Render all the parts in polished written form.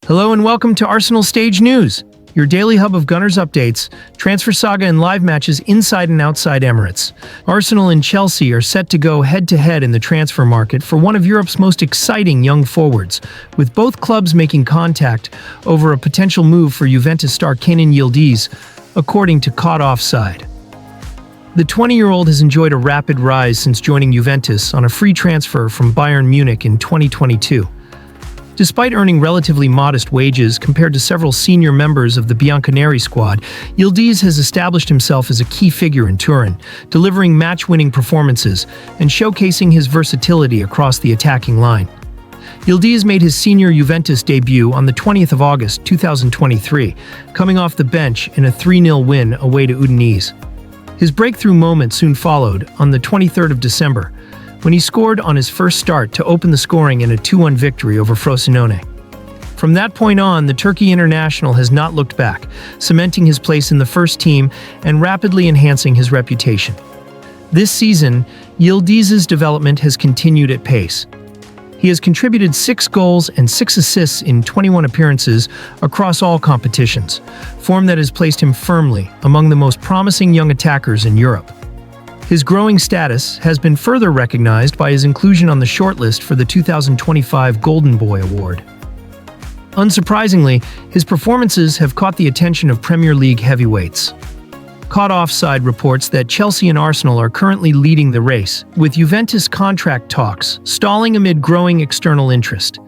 Hello and welcome to Arsenal Stage News, your daily hub of Gunners updates, transfer saga and live matches inside and outside Emirates. Arsenal and Chelsea are set to go head-to-head in the transfer market for one of Europe's most exciting young forwards, with both clubs making contact over a potential move for Juventus star YILDIZ, according to Caught Offside. The 20-year-old has enjoyed a rapid rise since joining Juventus on a free transfer from Bayern Munich in 2022. Despite earning relatively modest wages compared to several senior members of the Bianconeri squad, YILDIZ has established himself as a key figure in Turin, delivering match-winning performances and showcasing his versatility across the attacking line. YILDIZ made his senior Juventus debut on the 20th of August 2023, coming off the bench in a 3-0 win away to Udinese. His breakthrough moment soon followed on the 23rd of December, when he scored on his first start to open the scoring in a 2-1 victory over Frosinone. From that point on, the Turkey international has not looked back, cementing his place in the first team and rapidly enhancing his reputation. This season, YILDIZ's development has continued at pace. He has contributed 6 goals and 6 assists in 21 appearances across all competitions, form that has placed him firmly among the most promising young attackers in Europe. His growing status has been further recognized by his inclusion on the shortlist for the 2025 Golden Boy Award. Unsurprisingly, his performances have caught the attention of Premier League heavyweights. Caught Offside reports that Chelsea and Arsenal are currently leading the race, with Juventus contract talks stalling amid growing external interest.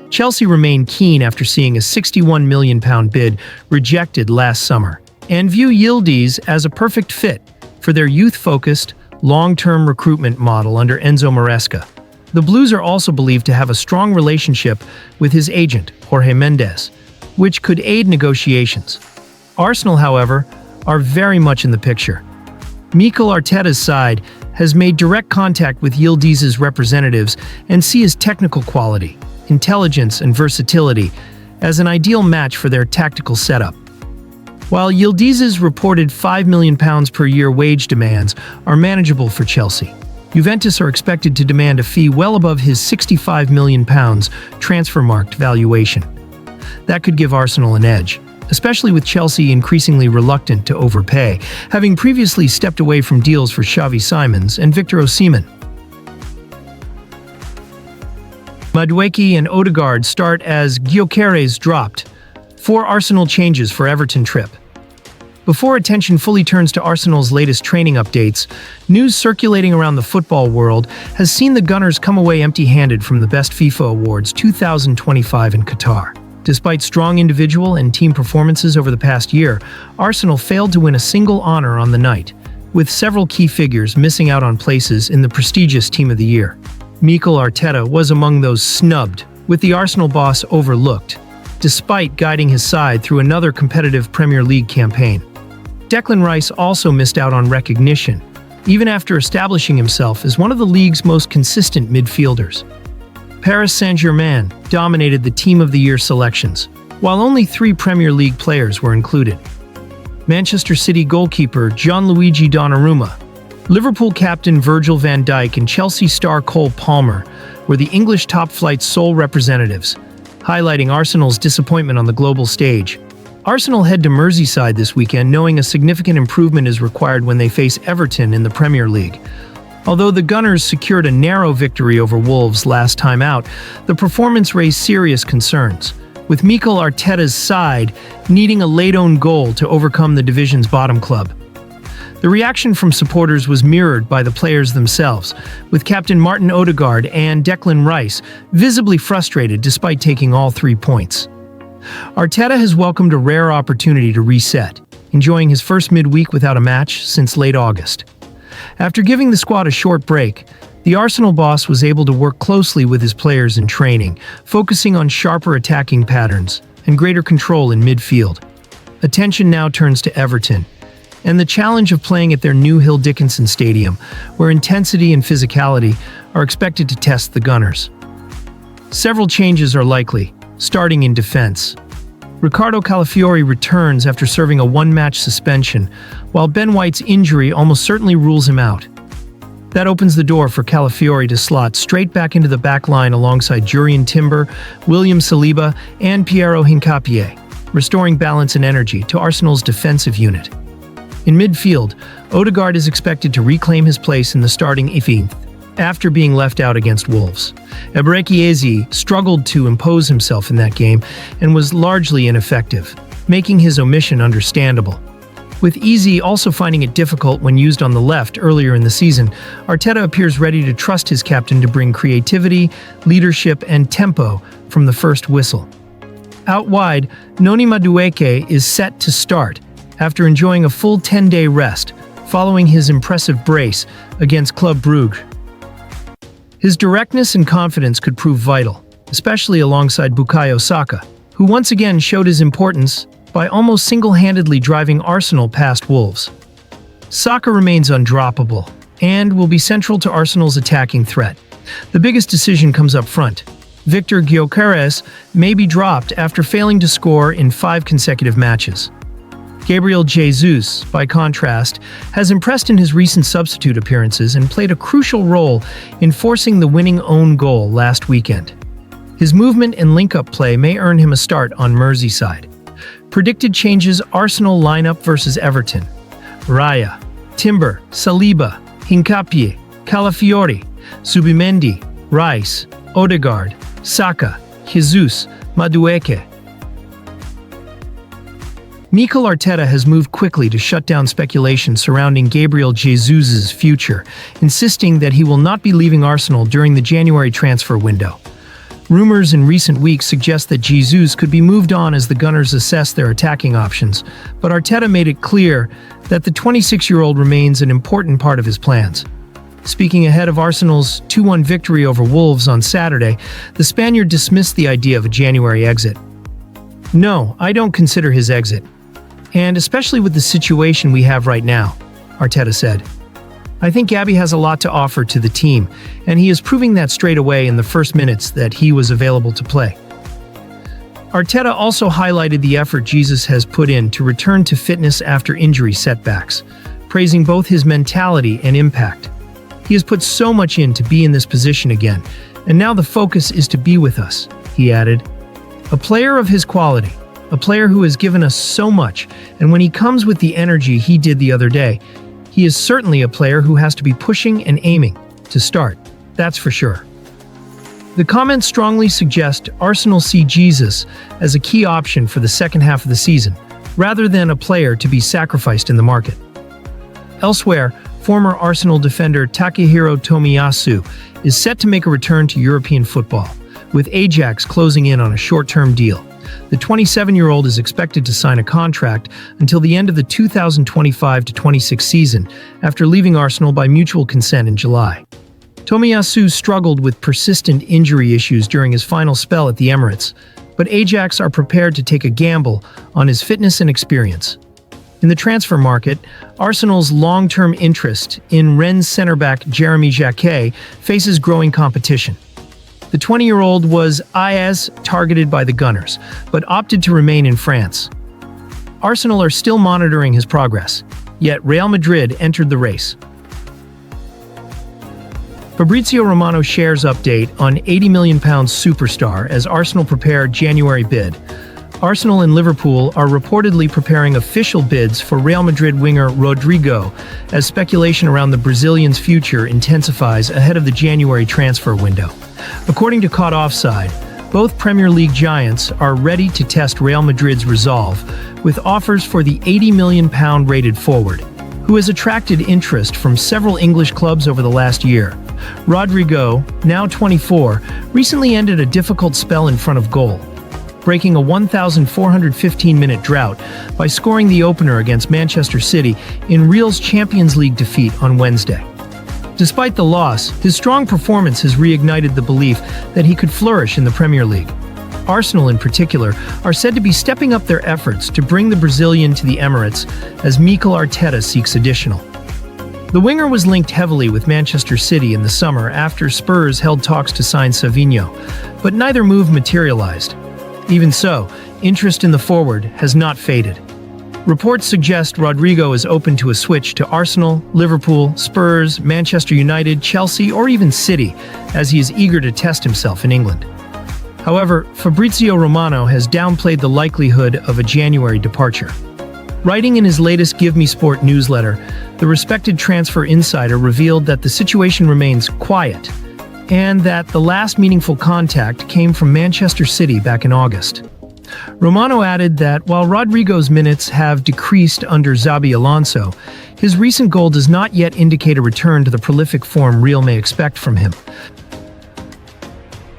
Chelsea remain keen after seeing a £61 million bid rejected last summer, and view YILDIZ as a perfect fit for their youth-focused, long-term recruitment model under Enzo Maresca. The Blues are also believed to have a strong relationship with his agent, Jorge Mendes, which could aid negotiations. Arsenal, however, are very much in the picture. Mikel Arteta's side has made direct contact with YILDIZ's representatives and see his technical quality, intelligence, and versatility as an ideal match for their tactical setup. While YILDIZ's reported £5 million per year wage demands are manageable for Chelsea, Juventus are expected to demand a fee well above his £65 million transfer-marked valuation. That could give Arsenal an edge, especially with Chelsea increasingly reluctant to overpay, having previously stepped away from deals for Xavi Simons and Victor Osimhen. Madueke and Odegaard start as Gyökeres dropped. 4 Arsenal changes for Everton trip. Before attention fully turns to Arsenal's latest training updates, news circulating around the football world has seen the Gunners come away empty-handed from the Best FIFA Awards 2025 in Qatar. Despite strong individual and team performances over the past year, Arsenal failed to win a single honor on the night, with several key figures missing out on places in the prestigious Team of the Year. Mikel Arteta was among those snubbed, with the Arsenal boss overlooked, despite guiding his side through another competitive Premier League campaign. Declan Rice also missed out on recognition, even after establishing himself as one of the league's most consistent midfielders. Paris Saint-Germain dominated the Team of the Year selections, while only 3 Premier League players were included. Manchester City goalkeeper Gianluigi Donnarumma, Liverpool captain Virgil van Dijk, and Chelsea star Cole Palmer were the English top-flight's sole representatives, highlighting Arsenal's disappointment on the global stage. Arsenal head to Merseyside this weekend knowing a significant improvement is required when they face Everton in the Premier League. Although the Gunners secured a narrow victory over Wolves last time out, the performance raised serious concerns, with Mikel Arteta's side needing a late-own goal to overcome the division's bottom club. The reaction from supporters was mirrored by the players themselves, with captain Martin Odegaard and Declan Rice visibly frustrated despite taking all 3 points. Arteta has welcomed a rare opportunity to reset, enjoying his first midweek without a match since late August. After giving the squad a short break, the Arsenal boss was able to work closely with his players in training, focusing on sharper attacking patterns and greater control in midfield. Attention now turns to Everton, and the challenge of playing at their new Hill Dickinson Stadium, where intensity and physicality are expected to test the Gunners. Several changes are likely, starting in defense. Ricardo Calafiori returns after serving a 1-match suspension, while Ben White's injury almost certainly rules him out. That opens the door for Calafiori to slot straight back into the back line alongside Jurrien Timber, William Saliba, and Piero Hincapié, restoring balance and energy to Arsenal's defensive unit. In midfield, Odegaard is expected to reclaim his place in the starting 11th after being left out against Wolves. Eberechiese struggled to impose himself in that game and was largely ineffective, making his omission understandable. With Eze also finding it difficult when used on the left earlier in the season, Arteta appears ready to trust his captain to bring creativity, leadership, and tempo from the first whistle. Out wide, Noni Madueke is set to start after enjoying a full 10-day rest following his impressive brace against Club Brugge. His directness and confidence could prove vital, especially alongside Bukayo Saka, who once again showed his importance by almost single-handedly driving Arsenal past Wolves. Saka remains undroppable and will be central to Arsenal's attacking threat. The biggest decision comes up front. Victor Gyökeres may be dropped after failing to score in 5 consecutive matches. Gabriel Jesus, by contrast, has impressed in his recent substitute appearances and played a crucial role in forcing the winning own goal last weekend. His movement and link-up play may earn him a start on Merseyside. Predicted changes: Arsenal lineup versus Everton. Raya, Timber, Saliba, Hincapié, Calafiori, Zubimendi, Rice, Odegaard, Saka, Jesus, Madueke. Mikel Arteta has moved quickly to shut down speculation surrounding Gabriel Jesus' future, insisting that he will not be leaving Arsenal during the January transfer window. Rumors in recent weeks suggest that Jesus could be moved on as the Gunners assess their attacking options, but Arteta made it clear that the 26-year-old remains an important part of his plans. Speaking ahead of Arsenal's 2-1 victory over Wolves on Saturday, the Spaniard dismissed the idea of a January exit. "No, I don't consider his exit. And especially with the situation we have right now," Arteta said. "I think Gabby has a lot to offer to the team, and he is proving that straight away in the first minutes that he was available to play." Arteta also highlighted the effort Jesus has put in to return to fitness after injury setbacks, praising both his mentality and impact. "He has put so much in to be in this position again, and now the focus is to be with us," he added. "A player of his quality, a player who has given us so much, and when he comes with the energy he did the other day, he is certainly a player who has to be pushing and aiming to start, that's for sure." The comments strongly suggest Arsenal see Jesus as a key option for the second half of the season, rather than a player to be sacrificed in the market. Elsewhere, former Arsenal defender Takehiro Tomiyasu is set to make a return to European football, with Ajax closing in on a short-term deal. The 27-year-old is expected to sign a contract until the end of the 2025-26 season, after leaving Arsenal by mutual consent in July. Tomiyasu struggled with persistent injury issues during his final spell at the Emirates, but Ajax are prepared to take a gamble on his fitness and experience. In the transfer market, Arsenal's long-term interest in Rennes centre-back Jeremy Jacquet faces growing competition. The 20-year-old was targeted by the Gunners, but opted to remain in France. Arsenal are still monitoring his progress, yet Real Madrid entered the race. Fabrizio Romano shares update on £80 million superstar as Arsenal prepare January bid. Arsenal and Liverpool are reportedly preparing official bids for Real Madrid winger Rodrigo, as speculation around the Brazilian's future intensifies ahead of the January transfer window. According to Caught Offside, both Premier League giants are ready to test Real Madrid's resolve, with offers for the £80 million rated forward, who has attracted interest from several English clubs over the last year. Rodrigo, now 24, recently ended a difficult spell in front of goal, breaking a 1,415-minute drought by scoring the opener against Manchester City in Real's Champions League defeat on Wednesday. Despite the loss, his strong performance has reignited the belief that he could flourish in the Premier League. Arsenal, in particular, are said to be stepping up their efforts to bring the Brazilian to the Emirates as Mikel Arteta seeks additional. The winger was linked heavily with Manchester City in the summer after Spurs held talks to sign Savinho, but neither move materialized. Even so, interest in the forward has not faded. Reports suggest Rodrigo is open to a switch to Arsenal, Liverpool, Spurs, Manchester United, Chelsea, or even City, as he is eager to test himself in England. However, Fabrizio Romano has downplayed the likelihood of a January departure. Writing in his latest Give Me Sport newsletter, the respected transfer insider revealed that the situation remains quiet, and that the last meaningful contact came from Manchester City back in August. Romano added that while Rodrigo's minutes have decreased under Xabi Alonso, his recent goal does not yet indicate a return to the prolific form Real may expect from him.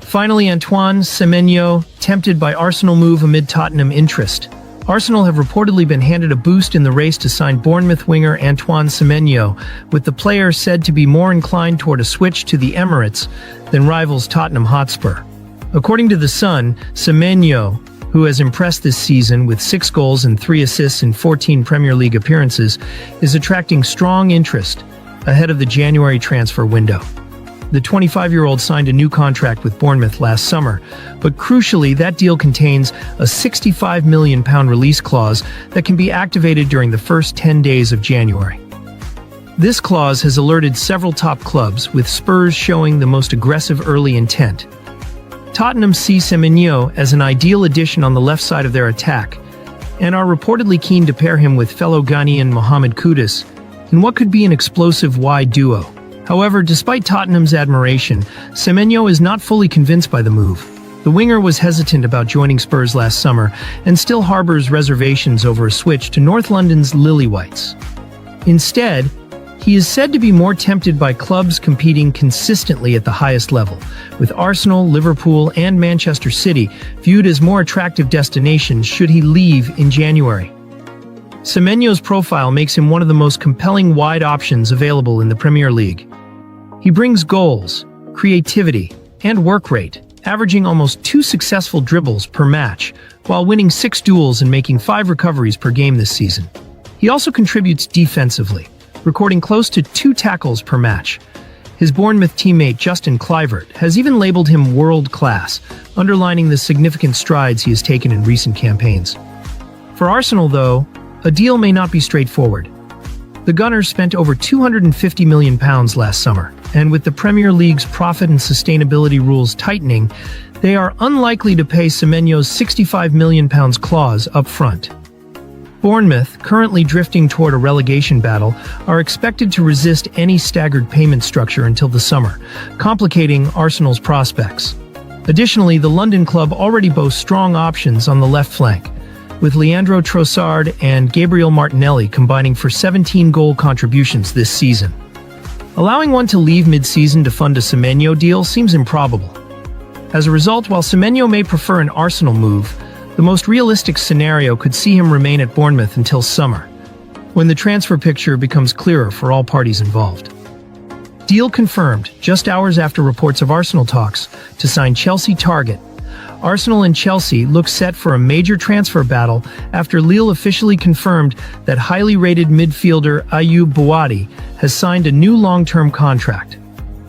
Finally, Antoine Semenyo, tempted by Arsenal move amid Tottenham interest. Arsenal have reportedly been handed a boost in the race to sign Bournemouth winger Antoine Semenyo, with the player said to be more inclined toward a switch to the Emirates than rivals Tottenham Hotspur. According to The Sun, Semenyo, who has impressed this season with 6 goals and 3 assists in 14 Premier League appearances, is attracting strong interest ahead of the January transfer window. The 25-year-old signed a new contract with Bournemouth last summer, but crucially, that deal contains a £65 million release clause that can be activated during the first 10 days of January. This clause has alerted several top clubs, with Spurs showing the most aggressive early intent. Tottenham see Semenyo as an ideal addition on the left side of their attack, and are reportedly keen to pair him with fellow Ghanaian Mohamed Kudus in what could be an explosive wide duo. However, despite Tottenham's admiration, Semenyo is not fully convinced by the move. The winger was hesitant about joining Spurs last summer and still harbors reservations over a switch to North London's Lilywhites. Instead, he is said to be more tempted by clubs competing consistently at the highest level, with Arsenal, Liverpool, and Manchester City viewed as more attractive destinations should he leave in January. Semenyo's profile makes him one of the most compelling wide options available in the Premier League. He brings goals, creativity, and work rate, averaging almost 2 successful dribbles per match, while winning 6 duels and making 5 recoveries per game this season. He also contributes defensively, recording close to 2 tackles per match. His Bournemouth teammate Justin Kluivert has even labeled him world-class, underlining the significant strides he has taken in recent campaigns. For Arsenal, though, a deal may not be straightforward. The Gunners spent over £250 million last summer, and with the Premier League's profit and sustainability rules tightening, they are unlikely to pay Semenyo's £65 million clause up front. Bournemouth, currently drifting toward a relegation battle, are expected to resist any staggered payment structure until the summer, complicating Arsenal's prospects. Additionally, the London club already boasts strong options on the left flank, with Leandro Trossard and Gabriel Martinelli combining for 17 goal contributions this season. Allowing one to leave mid-season to fund a Semenyo deal seems improbable. As a result, while Semenyo may prefer an Arsenal move, the most realistic scenario could see him remain at Bournemouth until summer, when the transfer picture becomes clearer for all parties involved. Deal confirmed just hours after reports of Arsenal talks to sign Chelsea target. Arsenal and Chelsea look set for a major transfer battle after Lille officially confirmed that highly rated midfielder Ayoub Boadi has signed a new long-term contract.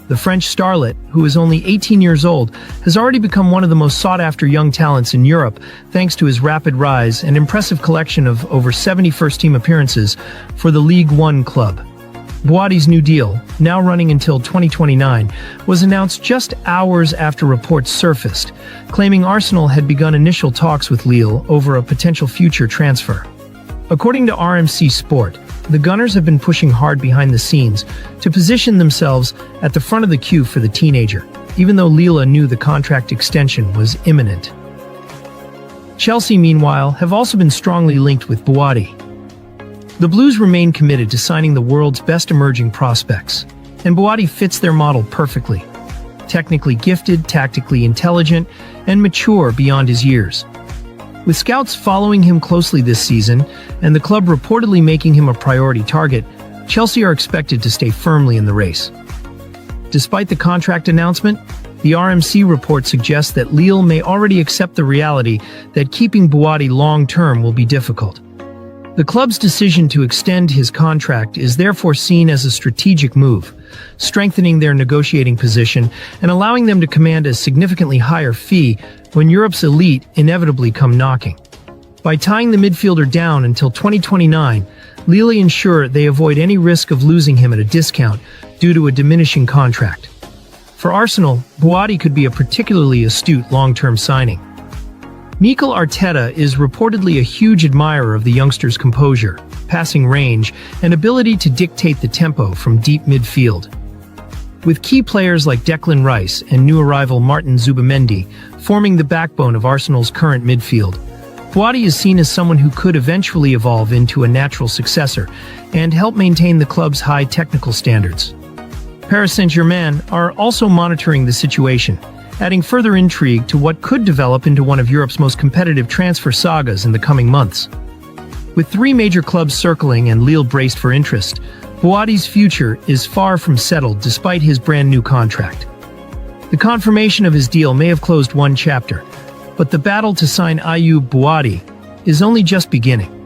The French starlet, who is only 18 years old, has already become one of the most sought-after young talents in Europe thanks to his rapid rise and impressive collection of over 70 first-team appearances for the Ligue 1 club. Boadi's new deal, now running until 2029, was announced just hours after reports surfaced, claiming Arsenal had begun initial talks with Lille over a potential future transfer. According to RMC Sport, the Gunners have been pushing hard behind the scenes to position themselves at the front of the queue for the teenager, even though Lille knew the contract extension was imminent. Chelsea, meanwhile, have also been strongly linked with Boadi. The Blues remain committed to signing the world's best emerging prospects, and Boadi fits their model perfectly. Technically gifted, tactically intelligent, and mature beyond his years. With scouts following him closely this season, and the club reportedly making him a priority target, Chelsea are expected to stay firmly in the race. Despite the contract announcement, the RMC report suggests that Lille may already accept the reality that keeping Boadi long-term will be difficult. The club's decision to extend his contract is therefore seen as a strategic move, strengthening their negotiating position and allowing them to command a significantly higher fee when Europe's elite inevitably come knocking. By tying the midfielder down until 2029, Lille ensure they avoid any risk of losing him at a discount due to a diminishing contract. For Arsenal, Boadi could be a particularly astute long-term signing. Mikel Arteta is reportedly a huge admirer of the youngster's composure, passing range, and ability to dictate the tempo from deep midfield. With key players like Declan Rice and new arrival Martin Zubimendi forming the backbone of Arsenal's current midfield, Boadi is seen as someone who could eventually evolve into a natural successor and help maintain the club's high technical standards. Paris Saint-Germain are also monitoring the situation, adding further intrigue to what could develop into one of Europe's most competitive transfer sagas in the coming months. With three major clubs circling and Lille braced for interest, Boadi's future is far from settled despite his brand-new contract. The confirmation of his deal may have closed one chapter, but the battle to sign Ayoub Boadi is only just beginning.